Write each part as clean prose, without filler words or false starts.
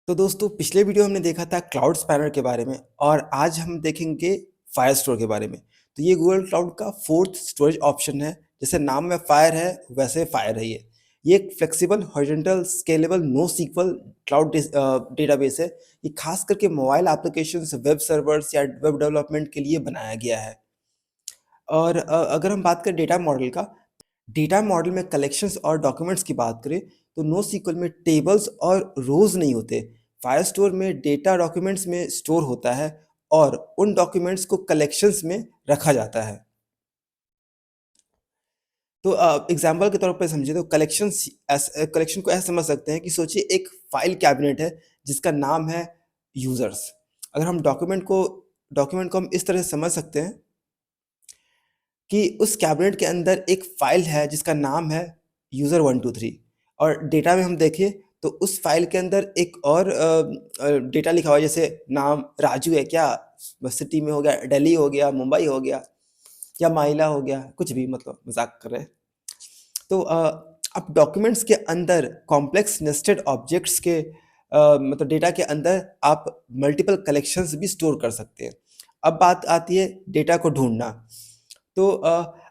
तो दोस्तों पिछले वीडियो हमने देखा था क्लाउड स्पैनर के बारे में और आज हम देखेंगे फायर स्टोर के बारे में। तो ये गूगल क्लाउड का फोर्थ स्टोरेज ऑप्शन है। जैसे नाम में फायर है वैसे फायर है ये एक flexible horizontal scalable no SQL cloud database है। ये खास करके मोबाइल एप्लीकेशंस वेब सर्वर्स या वेब डेवलपमेंट के लिए बनाया गया है। और अगर हम बात करें डेटा मॉडल का, डेटा मॉडल में कलेक्शंस और डॉक्यूमेंट्स की बात करें तो नो सीक्वल में टेबल्स और रोज नहीं होते। फायरस्टोर में डेटा डॉक्यूमेंट्स में स्टोर होता है और उन डॉक्यूमेंट्स को कलेक्शंस में रखा जाता है। तो एग्जाम्पल के तौर पर समझिए तो कलेक्शन को ऐसे समझ सकते हैं कि सोचिए एक फाइल कैबिनेट है जिसका नाम है यूजर्स। अगर हम डॉक्यूमेंट को हम इस तरह से समझ सकते हैं कि उस कैबिनेट के अंदर एक फाइल है जिसका नाम है यूज़र 123 और डेटा में हम देखें तो उस फाइल के अंदर एक और डेटा लिखा हुआ है, जैसे नाम राजू है क्या, सिटी में हो गया, दिल्ली हो गया, मुंबई हो गया या माइला हो गया, कुछ भी, मतलब मजाक कर रहे हैं। तो अब डॉक्यूमेंट्स के अंदर कॉम्प्लेक्स नेस्टेड ऑब्जेक्ट्स के मतलब डेटा के अंदर आप मल्टीपल कलेक्शंस भी स्टोर कर सकते हैं। अब बात आती है डेटा को ढूंढना। तो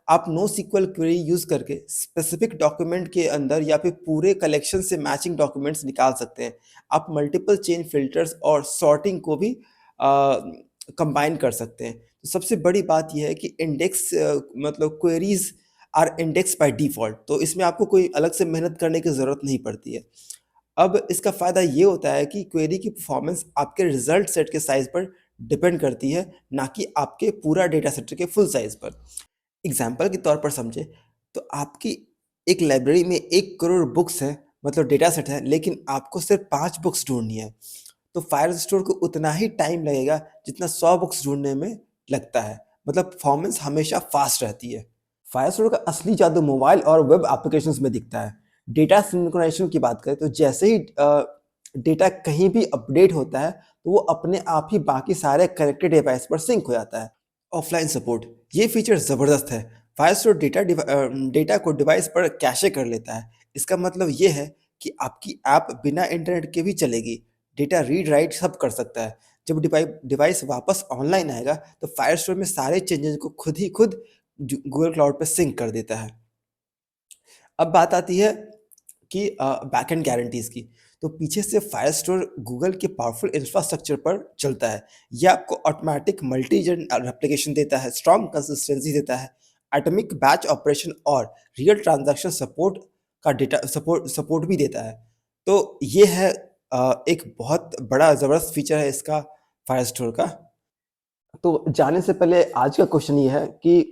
आप नो सीक्वल क्वेरी यूज़ करके स्पेसिफिक डॉक्यूमेंट के अंदर या फिर पूरे कलेक्शन से मैचिंग डॉक्यूमेंट्स निकाल सकते हैं। आप मल्टीपल चेन फिल्टर्स और सॉर्टिंग को भी कंबाइन कर सकते हैं। तो सबसे बड़ी बात यह है कि इंडेक्स मतलब queries are index by default, तो इसमें आपको कोई अलग से मेहनत करने की ज़रूरत नहीं पड़ती है। अब इसका फ़ायदा ये होता है कि क्वेरी की परफॉर्मेंस आपके रिजल्ट सेट के साइज़ पर डिपेंड करती है, ना कि आपके पूरा डेटा सेट के फुल साइज़ पर। एग्जाम्पल के तौर पर समझे तो आपकी एक लाइब्रेरी में 1 करोड़ बुक्स है, मतलब डेटा सेट है, लेकिन आपको सिर्फ 5 बुक्स ढूंढनी है। तो फायर स्टोर को उतना ही टाइम लगेगा जितना 100 बुक्स ढूंढने में लगता है। मतलब परफॉर्मेंस हमेशा फास्ट रहती है। फायरस्टोर का असली जादू मोबाइल और वेब एप्लीकेशंस में दिखता है। डेटा सिंक्रोनाइजेशन की बात करें तो जैसे ही डेटा कहीं भी अपडेट होता है तो वो अपने आप ही बाकी सारे कनेक्टेड डिवाइस पर सिंक हो जाता है। ऑफलाइन सपोर्ट, ये फीचर ज़बरदस्त है। फायरस्टोर डेटा को डिवाइस पर कैशे कर लेता है। इसका मतलब ये है कि आपकी ऐप बिना इंटरनेट के भी चलेगी। डेटा रीड राइट सब कर सकता है। जब डिवाइस वापस ऑनलाइन आएगा तो फायरस्टोर में सारे चेंजेस को खुद ही खुद गूगल क्लाउड पे सिंक कर देता है। अब बात आती है कि बैकएंड गारंटीज़ की। तो पीछे से फायरस्टोर गूगल के पावरफुल इंफ्रास्ट्रक्चर पर चलता है। ये आपको ऑटोमैटिक मल्टी एजेंट रेप्लिकेशन देता है, स्ट्रॉन्ग कंसिस्टेंसी देता है, एटॉमिक बैच ऑपरेशन और रियल ट्रांजैक्शन सपोर्ट का डेटा सपोर्ट भी देता है। तो ये है एक बहुत बड़ा ज़बरदस्त फीचर है इसका, फायरस्टोर का। तो जाने से पहले आज का क्वेश्चन ये है कि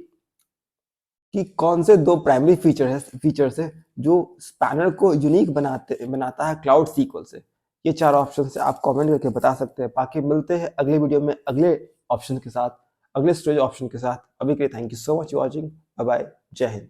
कौन से दो प्राइमरी फीचर्स है जो स्पैनर को यूनिक बनाता है क्लाउड सीक्वल से। ये 4 ऑप्शन से आप कमेंट करके बता सकते हैं। बाकी मिलते हैं अगले वीडियो में अगले ऑप्शन के साथ, अगले स्टोरेज ऑप्शन के साथ। अभी के लिए thank you so much watching. Bye bye, जय हिंद।